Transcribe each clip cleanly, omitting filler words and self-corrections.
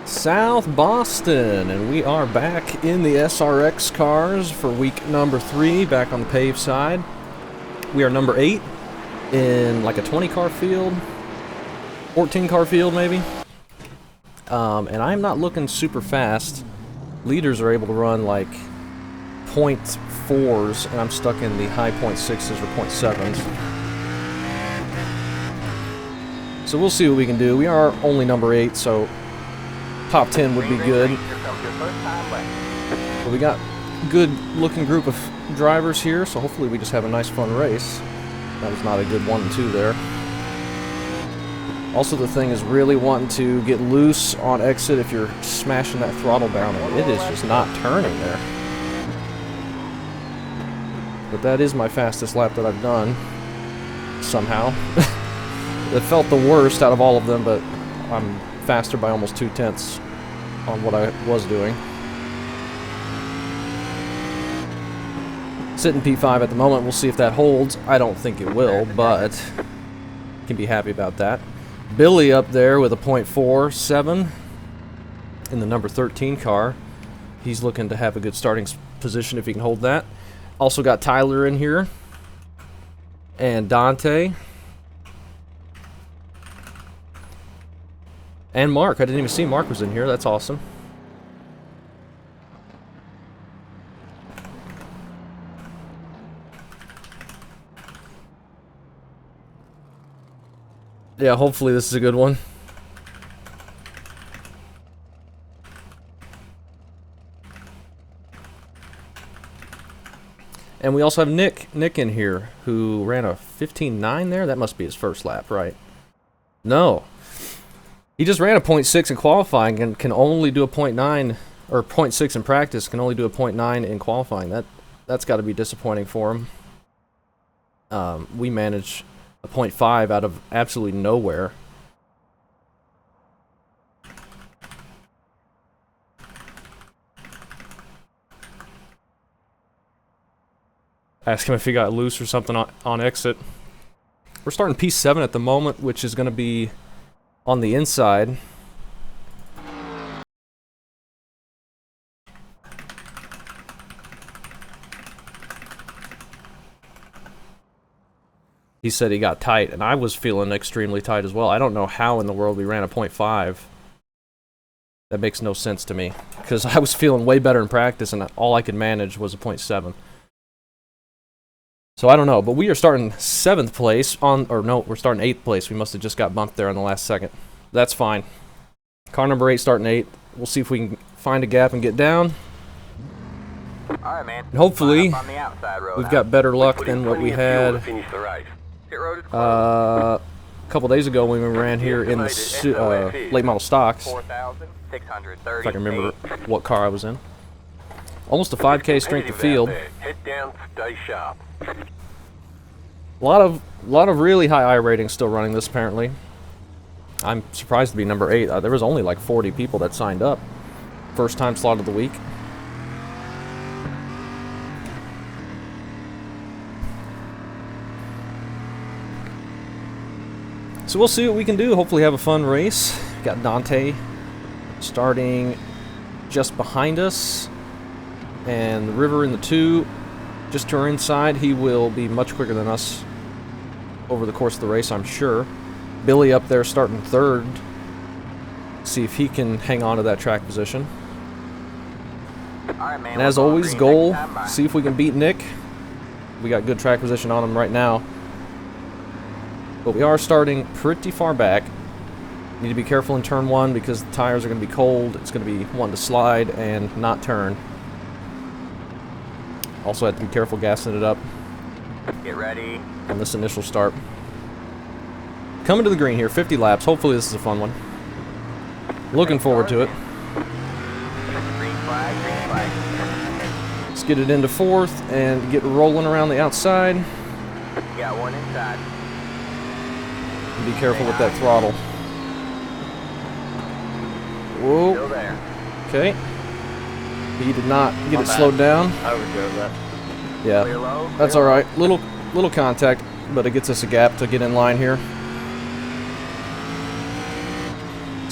South Boston, and we are back in the SRX cars for week number 3, back on the paved side. We are number 8 in like a 20 car field, 14 car field maybe. And I'm not looking super fast. Leaders are able to run like 0.4s, and I'm stuck in the high 0.6s or 0.7s. So we'll see what we can do. We are only number 8, so top 10 would be good. But we got a good looking group of drivers here, so hopefully we just have a nice fun race. That was not a good 1 and 2 there. Also, the thing is really wanting to get loose on exit if you're smashing that throttle down, and it is just not turning there. But that is my fastest lap that I've done, somehow. It felt the worst out of all of them, but I'm faster by almost 2/10 on what I was doing. Sitting P5 at the moment, we'll see if that holds. I don't think it will, but can be happy about that. Billy up there with a 0.47 in the number 13 car. He's looking to have a good starting position if he can hold that. Also got Tyler in here. And Dante. And Mark. I didn't even see Mark was in here. That's awesome. Yeah, hopefully this is a good one. And we also have Nick in here, who ran a 15.9 there. That must be his first lap, right? No. He just ran a 0.6 in qualifying and can only do a 0.9, or 0.6 in practice, can only do a 0.9 in qualifying. That's got to be disappointing for him. We managed a 0.5 out of absolutely nowhere. Ask him if he got loose or something on exit. We're starting P7 at the moment, which is going to be on the inside. He said he got tight, and I was feeling extremely tight as well. I don't know how in the world we ran a 0.5. That makes no sense to me, because I was feeling way better in practice, and all I could manage was a 0.7. So I don't know, but we are starting 7th place or no, we're starting 8th place. We must have just got bumped there in the last second. That's fine. Car number 8 starting 8th. We'll see if we can find a gap and get down. All right, man. And hopefully, on the outside road we've got better luck than what we had a couple days ago when we ran here in the late model stocks. If I can remember what car I was in. Almost a 5K strength of field. Head down, stay sharp. A lot of really high I ratings still running this apparently. I'm surprised to be number 8. There was only like 40 people that signed up. First time slot of the week. So we'll see what we can do. Hopefully have a fun race. Got Dante starting just behind us. And the River in the 2, just to our inside. He will be much quicker than us over the course of the race, I'm sure. Billy up there starting 3rd. See if he can hang on to that track position. Right, man, and as always, goal, see if we can beat Nick. We got good track position on him right now. But we are starting pretty far back. Need to be careful in turn 1 because the tires are going to be cold. It's going to be one to slide and not turn. Also have to be careful gassing it up. Get ready. On this initial start. Coming to the green here, 50 laps. Hopefully this is a fun one. Looking forward to it. Green flag, green flag. Let's get it into 4th and get rolling around the outside. Got one inside. Be careful with that throttle. Whoa. Still there. Okay. He did not get it slowed down. I overdrove that. Yeah, that's all right. Little contact, but it gets us a gap to get in line here.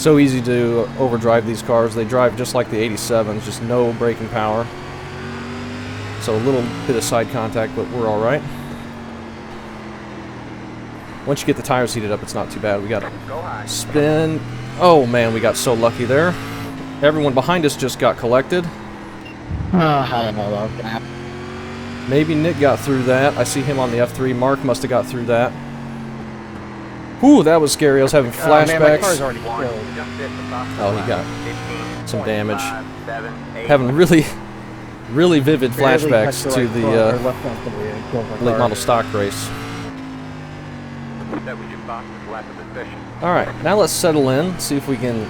So easy to overdrive these cars. They drive just like the 87s, just no braking power. So a little bit of side contact, but we're alright. Once you get the tires heated up, it's not too bad. We got a spin. Oh man, we got so lucky there. Everyone behind us just got collected. I don't know about that. Maybe Nick got through that. I see him on the F3. Mark must have got through that. Whew, that was scary. I was having flashbacks. Man, my car's already killed. Oh, he got some damage. Having really vivid flashbacks to the late model stock race. Alright, now let's settle in, see if we can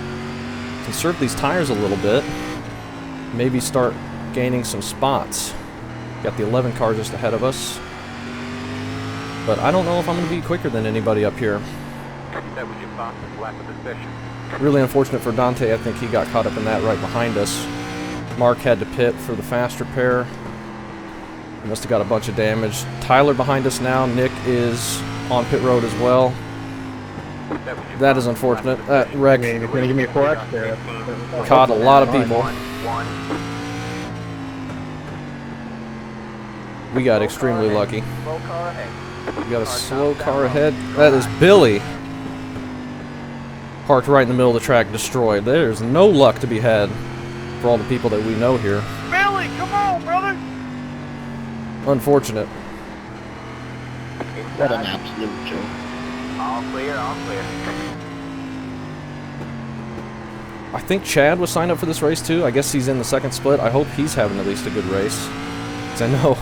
conserve these tires a little bit. Maybe start gaining some spots. Got the 11 car just ahead of us. But I don't know if I'm going to be quicker than anybody up here. Really unfortunate for Dante. I think he got caught up in that right behind us. Mark had to pit for the fast repair. He must have got a bunch of damage. Tyler behind us now. Nick is on pit road as well. That is unfortunate. That wreck caught a lot of people. We got extremely lucky. We got a slow car ahead. That is Billy. Parked right in the middle of the track, destroyed. There's no luck to be had for all the people that we know here. Billy, come on, brother! Unfortunate. What an absolute joke. All clear, all clear. I think Chad was signed up for this race too. I guess he's in the second split. I hope he's having at least a good race. Because I know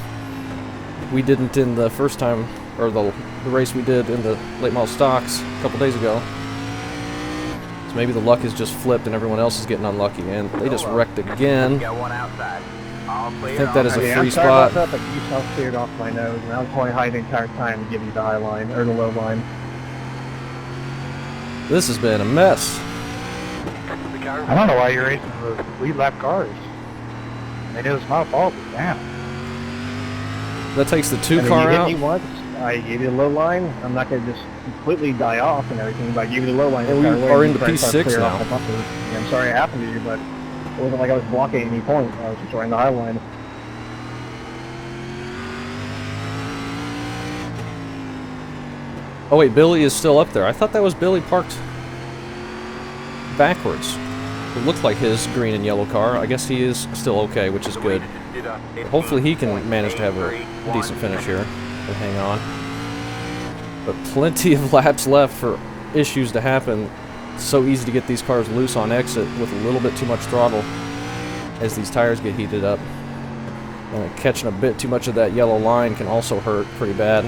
we didn't in the first time, or the race we did in the late model stocks a couple days ago. So maybe the luck is just flipped and everyone else is getting unlucky, and they just wrecked again. Got one outside. All clear, I think that is a free I'm sorry spot. about that, but you self-cleared off my nose, and I was holding high the entire time to give you the high line, or the low line. This has been a mess. I don't know why you're racing the lead lap cars. I know it's my fault, but damn. That takes the two I mean, car you out. hit me once, I gave you the low line. I'm not going to just completely die off and everything, but I gave you the low line. And we are in the P6 now. Yeah, I'm sorry it happened to you, but it wasn't like I was blocking at any point. I was just trying the high line. Oh wait, Billy is still up there. I thought that was Billy parked backwards. It looked like his green and yellow car. I guess he is still okay, which is good. Hopefully he can manage to have a decent finish here and hang on. But plenty of laps left for issues to happen. It's so easy to get these cars loose on exit with a little bit too much throttle as these tires get heated up. And catching a bit too much of that yellow line can also hurt pretty bad.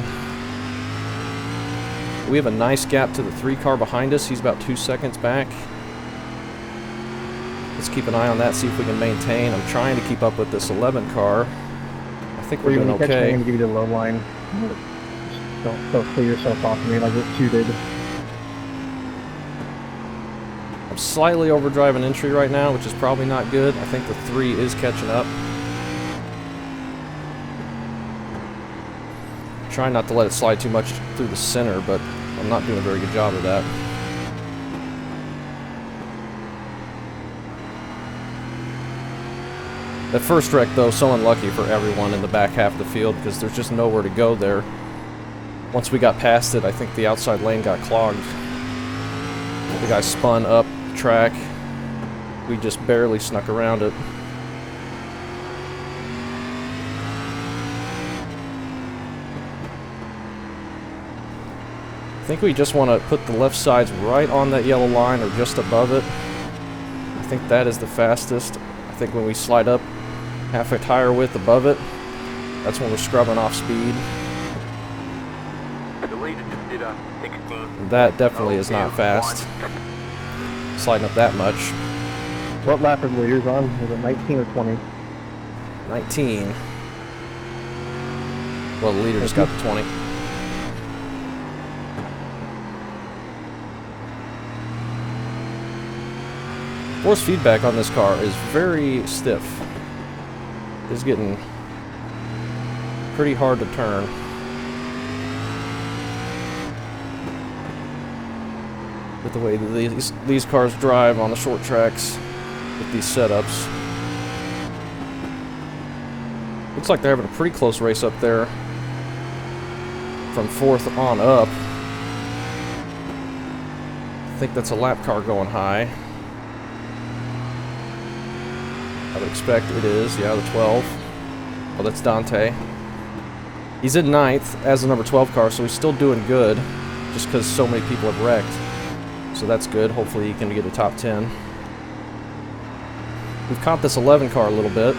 We have a nice gap to the 3 car behind us. He's about 2 seconds back. Let's keep an eye on that, see if we can maintain. I'm trying to keep up with this 11 car. I think we're doing okay. I'm going to give you the low line. Don't clear yourself off of me like what you did. I'm slightly overdriving entry right now, which is probably not good. I think the 3 is catching up. Trying not to let it slide too much through the center, but I'm not doing a very good job of that. That first wreck, though, so unlucky for everyone in the back half of the field because there's just nowhere to go there. Once we got past it, I think the outside lane got clogged. The guy spun up the track. We just barely snuck around it. I think we just want to put the left sides right on that yellow line or just above it. I think that is the fastest. I think when we slide up half a tire width above it, that's when we're scrubbing off speed. That definitely is not fast. Sliding up that much. What lap are the leaders on? Was it 19 or 20? 19. Well, the leader just got the 20. Force feedback on this car is very stiff. It's getting pretty hard to turn. with the way that these cars drive on the short tracks with these setups. Looks like they're having a pretty close race up there from 4th on up. I think that's a lap car going high. I would expect it is, yeah, the 12. Oh, that's Dante. He's in 9th as the number 12 car, so he's still doing good, just because so many people have wrecked. So that's good. Hopefully he can get a top 10. We've caught this 11 car a little bit.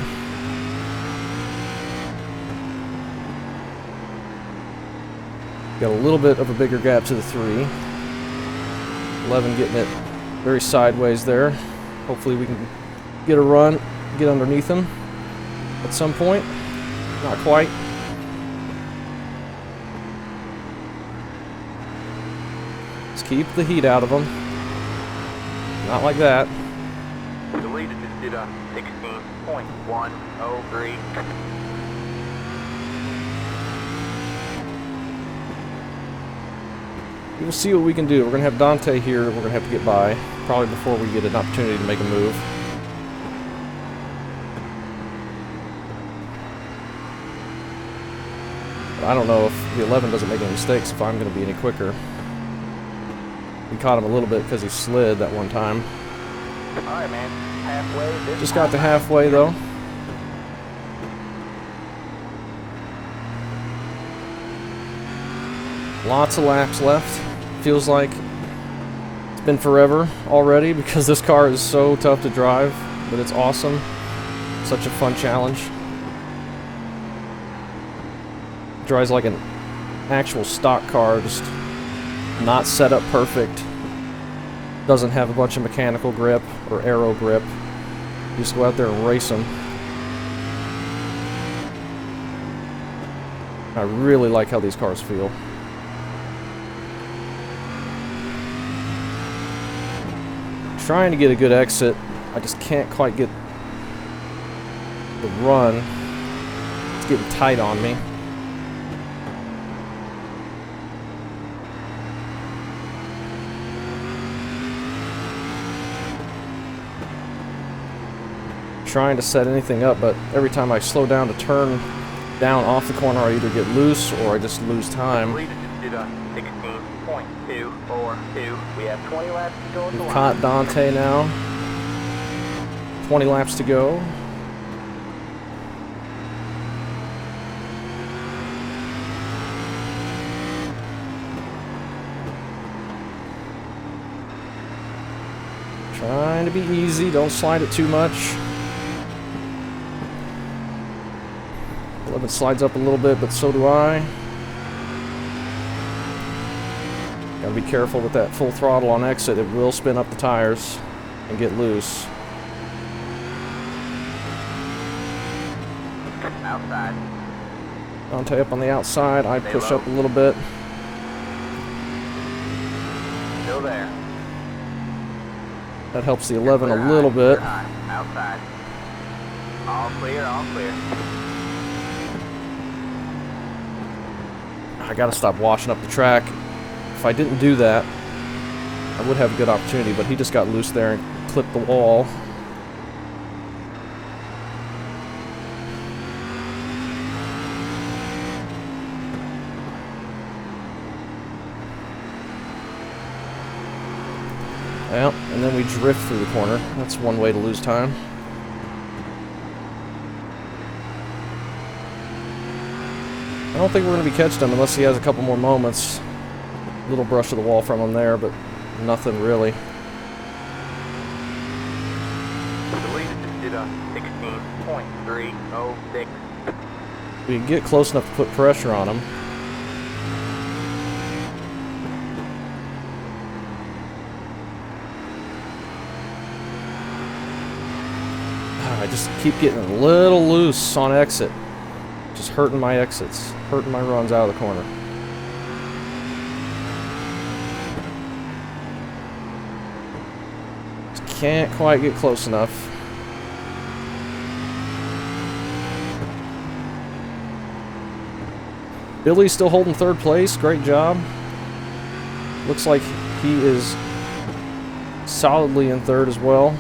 Got a little bit of a bigger gap to the 3. 11 getting it very sideways there. Hopefully we can get a run, get underneath him at some point. Not quite. Let's keep the heat out of him. Not like that. Deleted just did a 16.103. We'll see what we can do. We're going to have Dante here. We're going to have to get by, probably before we get an opportunity to make a move. But I don't know if the 11 doesn't make any mistakes, if I'm going to be any quicker. We caught him a little bit because he slid that one time. Alright, man. Halfway. Just got to halfway, though. Lots of laps left. Feels like it's been forever already because this car is so tough to drive, but it's awesome. Such a fun challenge. Drives like an actual stock car, just not set up perfect. Doesn't have a bunch of mechanical grip or aero grip. You just go out there and race them. I really like how these cars feel. Trying to get a good exit. I just can't quite get the run. It's getting tight on me. Trying to set anything up, but every time I slow down to turn down off the corner, I either get loose or I just lose time. Deleted just did a 16.242. We have 20 laps to go at the We've line. caught Dante now. 20 laps to go. Trying to be easy, don't slide it too much. 11 slides up a little bit, but so do I. Gotta be careful with that full throttle on exit. It will spin up the tires and get loose. Outside. Dante up on the outside. I push up a little bit. Still there. That helps the 11 a Clear little high, bit. clear high. Outside. All clear, all clear. I gotta stop washing up the track. If I didn't do that, I would have a good opportunity, but he just got loose there and clipped the wall. Well, and then we drift through the corner. That's one way to lose time. I don't think we're going to be catching him unless he has a couple more moments. Little brush of the wall from him there, but nothing really. Deleted just did a 16.306. We can get close enough to put pressure on him. I just keep getting a little loose on exit. Just hurting my exits. Hurting my runs out of the corner. Just can't quite get close enough. Billy's still holding third place. Great job. Looks like he is solidly in third as well.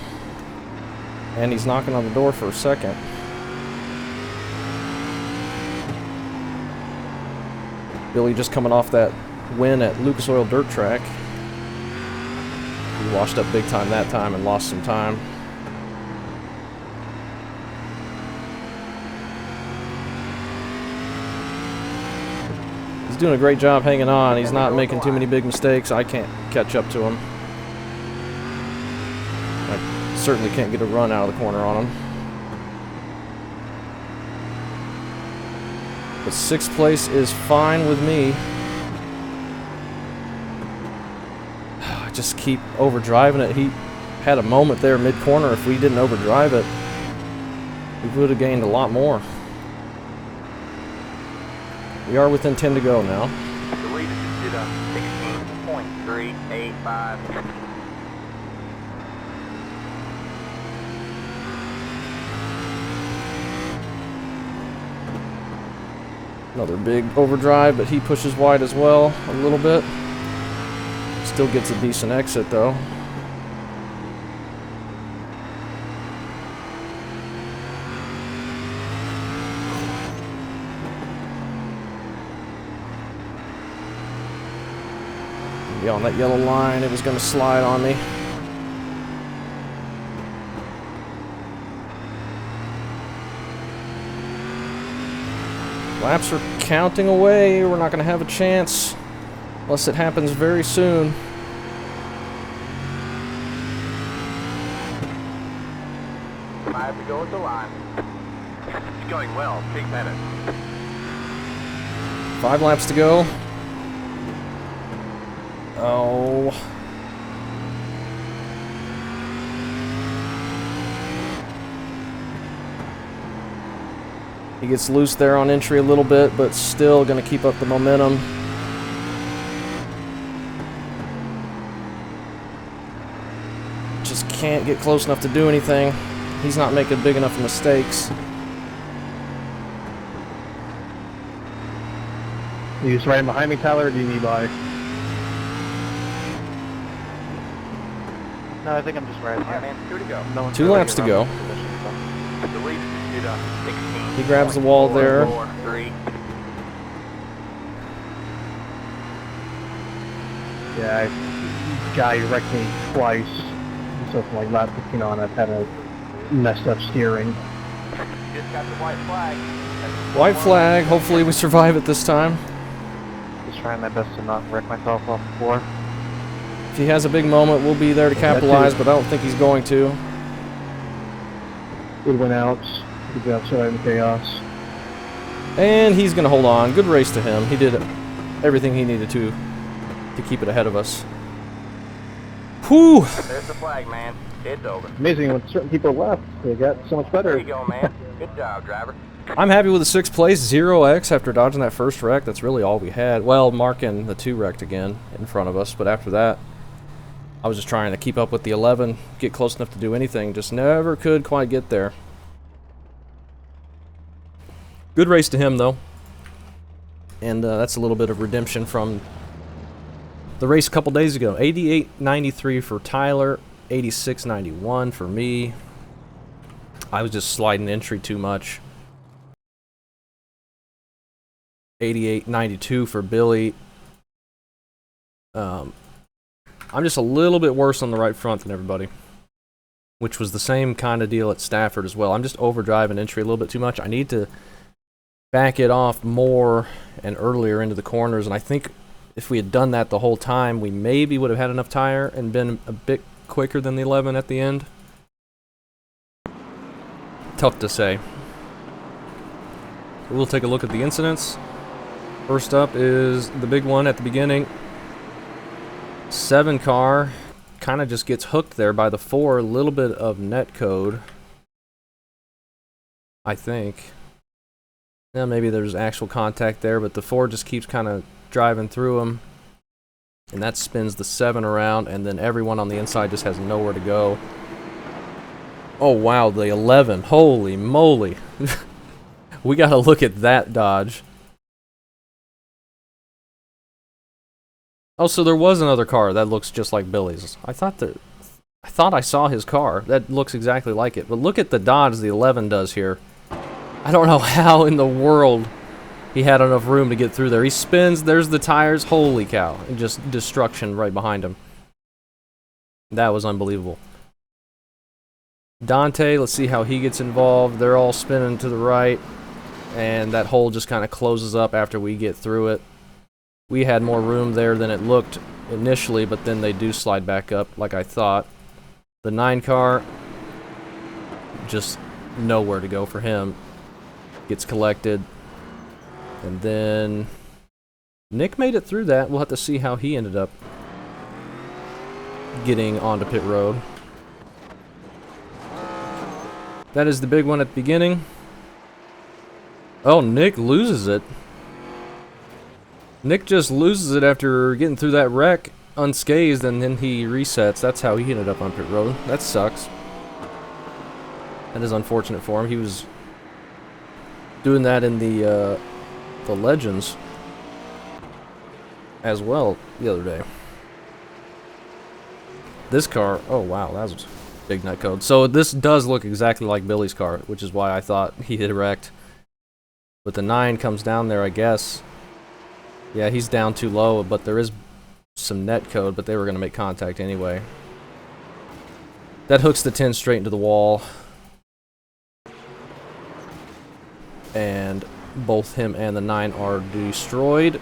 And he's knocking on the door for a second. Billy just coming off that win at Lucas Oil Dirt Track. He washed up big time that time and lost some time. He's doing a great job hanging on. He's not making too many big mistakes. I can't catch up to him. I certainly can't get a run out of the corner on him. But 6th place is fine with me. I just keep overdriving it. He had a moment there mid-corner. If we didn't overdrive it, we would have gained a lot more. We are within 10 to go now. The leader just did a 16.385. Another big overdrive, but he pushes wide as well a little bit. Still gets a decent exit though. Yeah, on that yellow line, it was going to slide on me. Laps are counting away. We're not going to have a chance unless it happens very soon. Five to go at the line. It's going well. 6 minutes. 5 laps to go. Oh. He gets loose there on entry a little bit, but still going to keep up the momentum. Just can't get close enough to do anything. He's not making big enough mistakes. Are you just riding behind me, Tyler, or do you need by? No, I think I'm just riding. Yeah, man. 2 to go. No one's 2 really laps to around go. the position, so. The leader just did a 16. He grabs the wall there. 4-3. Yeah, guy wrecked me twice. So from like lap 15 on, I've had a messed up steering. Just got the white flag. White flag. Hopefully we survive it this time. Just trying my best to not wreck myself off the floor. If he has a big moment, we'll be there to capitalize, but I don't think he's going to. It went out. Good job surviving chaos. And he's going to hold on. Good race to him. He did everything he needed to keep it ahead of us. Whew! There's the flag, man. It's over. Amazing when certain people left, they got so much There better. you go, man. Good job, driver. I'm happy with the 6th place. 0x after dodging that first wreck. That's really all we had. Well, Markin, the 2 wrecked again in front of us, but after that, I was just trying to keep up with the 11, get close enough to do anything. Just never could quite get there. Good race to him, though. And that's a little bit of redemption from the race a couple days ago. 88.93 for Tyler, 86.91 for me. I was just sliding entry too much. 88.92 for Billy. I'm just a little bit worse on the right front than everybody, which was the same kind of deal at Stafford as well. I'm just overdriving entry a little bit too much. I need to back it off more and earlier into the corners, and I think if we had done that the whole time, we maybe would have had enough tire and been a bit quicker than the 11 at the end. Tough to say. We'll take a look at the incidents. First up is the big one at the beginning. 7 car kind of just gets hooked there by the 4. A little bit of net code, I think. Yeah, maybe there's actual contact there, but the 4 just keeps kind of driving through him, and that spins the 7 around, and then everyone on the inside just has nowhere to go. Oh wow, the 11, holy moly. We gotta look at that dodge. Oh, so there was another car that looks just like Billy's. I thought I thought I saw his car. That looks exactly like it. But look at the dodge the 11 does here. I don't know how in the world he had enough room to get through there. He spins, there's the tires. Holy cow. And just destruction right behind him. That was unbelievable. Dante, let's see how he gets involved. They're all spinning to the right. And that hole just kind of closes up after we get through it. We had more room there than it looked initially, but then they do slide back up like I thought. The 9 car, just nowhere to go for him. Gets collected. And then Nick made it through that. We'll have to see how he ended up getting onto pit road. That is the big one at the beginning. Oh, Nick loses it. Nick just loses it after getting through that wreck unscathed, and then he resets. That's how he ended up on pit road. That sucks. That is unfortunate for him. He was doing that in the Legends as well the other day. This car, oh wow, that was big nut code. So this does look exactly like Billy's car, which is why I thought he had wrecked. But the 9 comes down there, I guess. Yeah, he's down too low, but there is some net code, but they were going to make contact anyway. That hooks the 10 straight into the wall. And both him and the 9 are destroyed.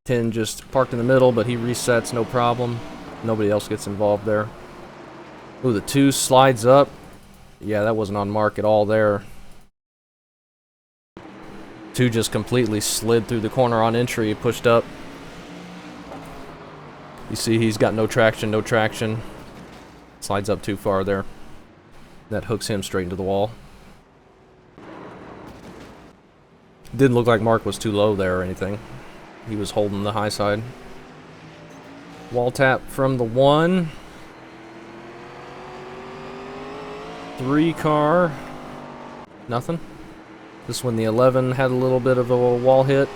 10 just parked in the middle, but he resets, no problem. Nobody else gets involved there. Ooh, the 2 slides up. Yeah, that wasn't on mark at all there. 2 just completely slid through the corner on entry, pushed up. You see he's got no traction, no traction. Slides up too far there. That hooks him straight into the wall. Didn't look like Mark was too low there or anything. He was holding the high side. Wall tap from the 1. 3 car. Nothing. This one, the 11, had a little bit of a wall hit.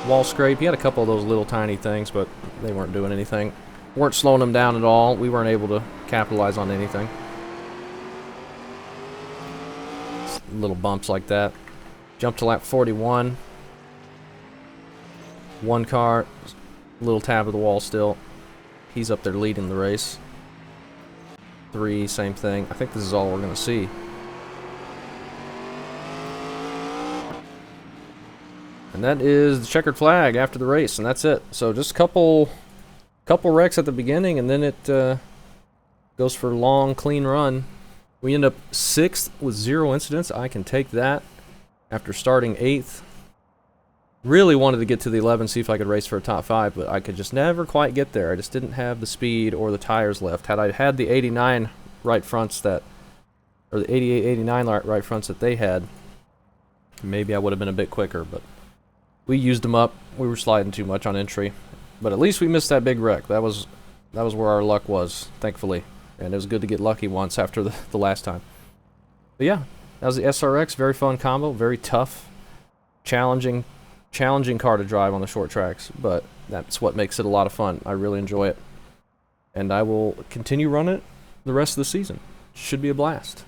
Wall scrape. He had a couple of those little tiny things, but they weren't doing anything. Weren't slowing him down at all. We weren't able to capitalize on anything. Just little bumps like that. Jump to lap 41. 1 car. Little tap of the wall still. He's up there leading the race. 3, same thing. I think this is all we're going to see. And that is the checkered flag after the race, and that's it. So just a couple wrecks at the beginning, and then it goes for a long, clean run. We end up 6th with 0 incidents. I can take that after starting 8th. Really wanted to get to the 11, see if I could race for a top 5, but I could just never quite get there. I just didn't have the speed or the tires left. Had I had the 89 right fronts that, or the 88, 89 right fronts that they had, maybe I would have been a bit quicker, but we used them up. We were sliding too much on entry. But at least we missed that big wreck. That was where our luck was, thankfully. And it was good to get lucky once after the last time. But yeah, that was the SRX. Very fun combo. Very tough. Challenging car to drive on the short tracks. But that's what makes it a lot of fun. I really enjoy it. And I will continue running it the rest of the season. Should be a blast.